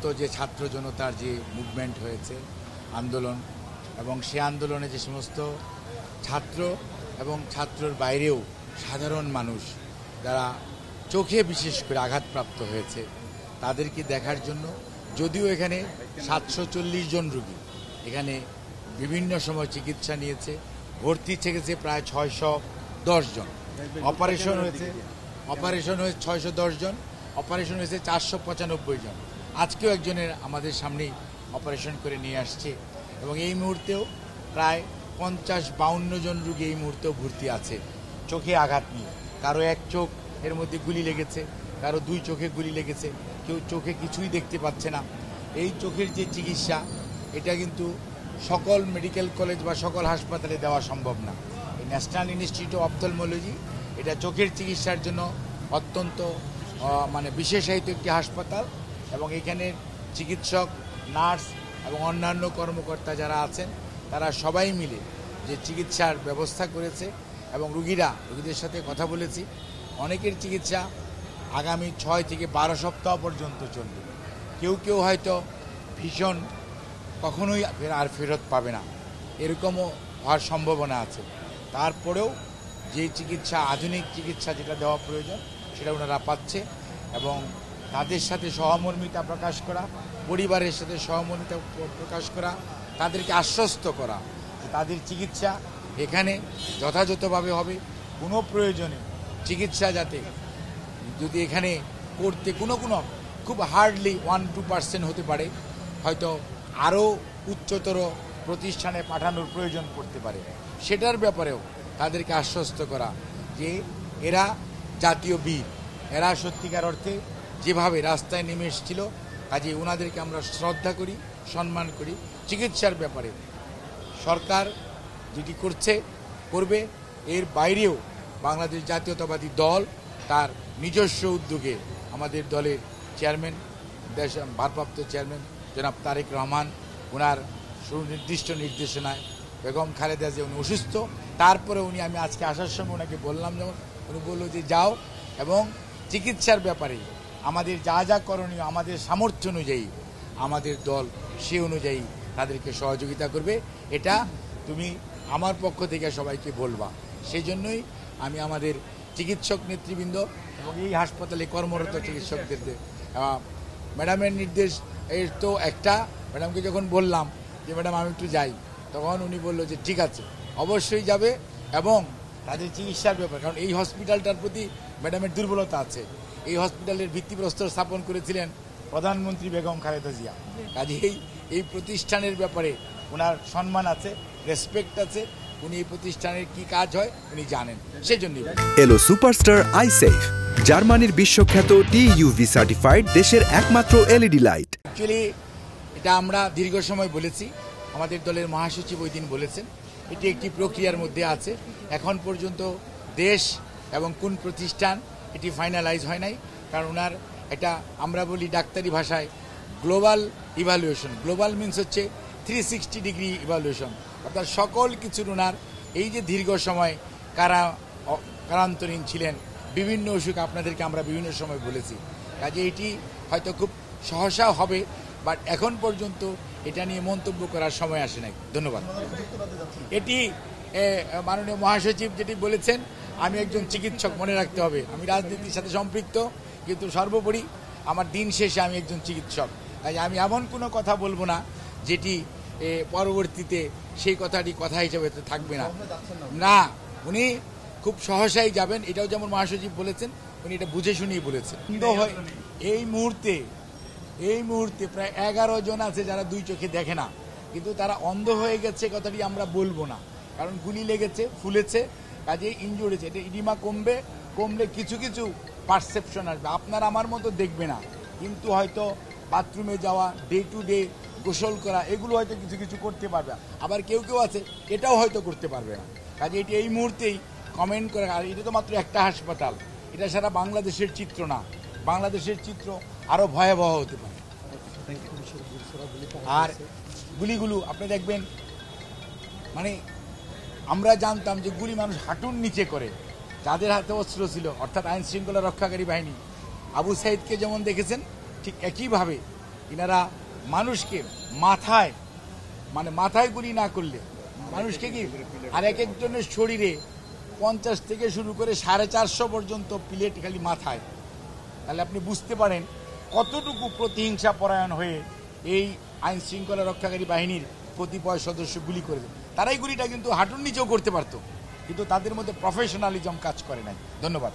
তো যে ছাত্র জনতার যে মুভমেন্ট হয়েছে আন্দোলন এবং সে আন্দোলনে যে সমস্ত ছাত্র এবং ছাত্রর বাইরেও সাধারণ মানুষ যারা চোখে বিশেষ করে আঘাতপ্রাপ্ত হয়েছে তাদেরকে দেখার জন্য যদিও এখানে 740 জন রোগী এখানে বিভিন্ন সময় চিকিৎসা নিয়েছে, ভর্তি থেকেছে প্রায় 610 জন, অপারেশন হয়েছে 610 জন, অপারেশন হয়েছে 495 জন। আজকেও একজনের আমাদের সামনেই অপারেশন করে নিয়ে আসছে এবং এই মুহূর্তেও প্রায় 50-52 জন রোগী এই মুহূর্তেও ভর্তি আছে চোখে আঘাত নিয়ে। কারো এক চোখ এর মধ্যে গুলি লেগেছে, কারো 2 চোখে গুলি লেগেছে, কেউ চোখে কিছুই দেখতে পাচ্ছে না। এই চোখের যে চিকিৎসা এটা কিন্তু সকল মেডিকেল কলেজ বা সকল হাসপাতালে দেওয়া সম্ভব না। এই ন্যাশনাল ইনস্টিটিউট অফ অপথলমোলজি এটা চোখের চিকিৎসার জন্য অত্যন্ত বিশেষায়িত একটি হাসপাতাল এবং এখানের চিকিৎসক, নার্স এবং অন্যান্য কর্মকর্তা যারা আছেন তারা সবাই মিলে যে চিকিৎসার ব্যবস্থা করেছে এবং রোগীদের সাথে কথা বলেছি, অনেকের চিকিৎসা আগামী 6 থেকে 12 সপ্তাহ পর্যন্ত চলবে। কেউ হয়তো ভীষণ কখনোই আর ফেরত পাবে না এরকমও হওয়ার সম্ভাবনা আছে। তারপরেও যে চিকিৎসা, আধুনিক চিকিৎসা যেটা দেওয়া প্রয়োজন সেটা ওনারা পাচ্ছে এবং তাদের সাথে সহমর্মিতা প্রকাশ করা, পরিবারের সাথে সহমর্মিতা প্রকাশ করা, তাদেরকে আশ্বস্ত করা তাদের চিকিৎসা এখানে যথাযথভাবে হবে। কোনো প্রয়োজনে চিকিৎসা যাতে যদি এখানে করতে কোনো খুব হার্ডলি 1-2% হতে পারে, হয়তো আরও উচ্চতর প্রতিষ্ঠানে পাঠানোর প্রয়োজন পড়তে পারে, সেটার ব্যাপারেও তাদেরকে আশ্বস্ত করা যে এরা জাতীয় বীর, এরা সত্যিকার অর্থে যেভাবে রাস্তায় নেমে এসেছিল কাজে ওনাদেরকে আমরা শ্রদ্ধা করি, সম্মান করি। চিকিৎসার ব্যাপারে সরকার যেটি করবে, এর বাইরেও বাংলাদেশ জাতীয়তাবাদী দল তার নিজস্ব উদ্যোগে আমাদের দলের চেয়ারম্যান, ভারপ্রাপ্ত চেয়ারম্যান জনাব তারেক রহমান, ওনার সুনির্দিষ্ট নির্দেশনায় বেগম খালেদা যে উনি অসুস্থ, তারপরে আমি আজকে আসার সময় ওনাকে বললাম, যখন উনি বললো যে যাও এবং চিকিৎসার ব্যাপারে আমাদের যা করণীয় আমাদের সামর্থ্য অনুযায়ী আমাদের দল সে অনুযায়ী তাদেরকে সহযোগিতা করবে। এটা তুমি আমার পক্ষ থেকে সবাইকে বলবা। সেই জন্যই আমি আমাদের চিকিৎসক নেতৃবৃন্দ এবং এই হাসপাতালে কর্মরত চিকিৎসকদের ম্যাডামের নির্দেশ এর তো একটা, ম্যাডামকে যখন বললাম যে ম্যাডাম আমি একটু যাই, তখন উনি বললো যে ঠিক আছে অবশ্যই যাবে এবং তাদের চিকিৎসার ব্যাপার, কারণ এই হসপিটালটার প্রতি ম্যাডামের দুর্বলতা আছে। এই হসপিটালের ভিত্তিপ্রস্তর স্থাপন করেছিলেন প্রধানমন্ত্রী বেগম খালেদা জিয়া, কাজেই এই প্রতিষ্ঠানের ব্যাপারে ওনার সম্মান আছে, রেসপেক্ট আছে, উনি এই প্রতিষ্ঠানের কি কাজ হয় উনি জানেন, সেজন্যই এলো সুপারস্টার আইসেফ, জার্মানির বিশ্বখ্যাত TUV সার্টিফাইড দেশের একমাত্র LED লাইট। অ্যাকচুয়ালি এটা আমরা দীর্ঘ সময় বলেছি, আমাদের দলের মহাসচিব ওই দিন বলেছেন এটি একটি প্রক্রিয়ার মধ্যে আছে। এখন পর্যন্ত দেশ এবং কোন প্রতিষ্ঠান এটি ফাইনালাইজ হয় নাই, কারণ ওনার এটা আমরা বলি ডাক্তারি ভাষায় গ্লোবাল ইভ্যালুয়েশন। গ্লোবাল মিনস হচ্ছে 360 ডিগ্রি ইভ্যালুয়েশন, অর্থাৎ সকল কিছুর ওনার এই যে দীর্ঘ সময় কারান্তরীণ ছিলেন, বিভিন্ন অসুখ আপনাদেরকে আমরা বিভিন্ন সময় বলেছি, কাজে এটি হয়তো খুব সহসা হবে, বাট এখন পর্যন্ত এটা নিয়ে মন্তব্য করার সময় আসে নাই। ধন্যবাদ। এটি মাননীয় মহাসচিব যেটি বলেছেন, আমি একজন চিকিৎসক, মনে রাখতে হবে আমি রাজনীতির সাথে সম্পৃক্ত, কিন্তু সর্বোপরি আমার দিন শেষে আমি একজন চিকিৎসক। তাই আমি এমন কোনো কথা বলবো না যেটি পরবর্তীতে সেই কথাটি কথা হিসেবে থাকবে না। না, উনি খুব সহসাই যাবেন, এটাও যেমন মহাসচিব বলেছেন, উনি এটা বুঝে শুনিয়ে বলেছেন। এই মুহূর্তে প্রায় 11 জন আছে যারা 2 চোখে দেখে না, কিন্তু তারা অন্ধ হয়ে গেছে কথাটি আমরা বলবো না, কারণ গুলি লেগেছে, ফুলেছে, কাজে ইনজুর্ড হয়েছে। এটা ইডিমা কমলে কিছু পারসেপশন আসবে, আপনার আমার মতো দেখবে না, কিন্তু হয়তো বাথরুমে যাওয়া, ডে টু ডে গোসল করা, এগুলো হয়তো কিছু করতে পারবে। আবার কেউ আছে এটাও হয়তো করতে পারবে না। কাজে এটি এই মুহূর্তেই কমেন্ট করে, আর এটা তো মাত্র একটা হাসপাতাল, এটা সারা বাংলাদেশের চিত্র না, বাংলাদেশের চিত্র আরও ভয়াবহ হতে পারে। আর গুলিগুলো আপনি দেখবেন, আমরা জানতাম যে গুলি মানুষ হাঁটুর নিচে করে, যাদের হাতে অস্ত্র ছিল অর্থাৎ আইন শৃঙ্খলা রক্ষাকারী বাহিনী, আবু সাইদকে যেমন দেখেছেন ঠিক একইভাবে ইনারা মানুষকে মাথায় গুলি না করলে মানুষকে কি, আর এক একজনের শরীরে 50 থেকে শুরু করে 450 পর্যন্ত প্লেট খালি মাথায়, তাহলে আপনি বুঝতে পারেন কতটুকু প্রতিহিংসা পরায়ণ হয়ে এই আইন শৃঙ্খলা রক্ষাকারী বাহিনীর কতিপয় সদস্য গুলি করে দেন। তারাই গুলিটা কিন্তু হাঁটুর নিচেও করতে পারতো, কিন্তু তাদের মধ্যে প্রফেশনালিজম কাজ করে নাই। ধন্যবাদ।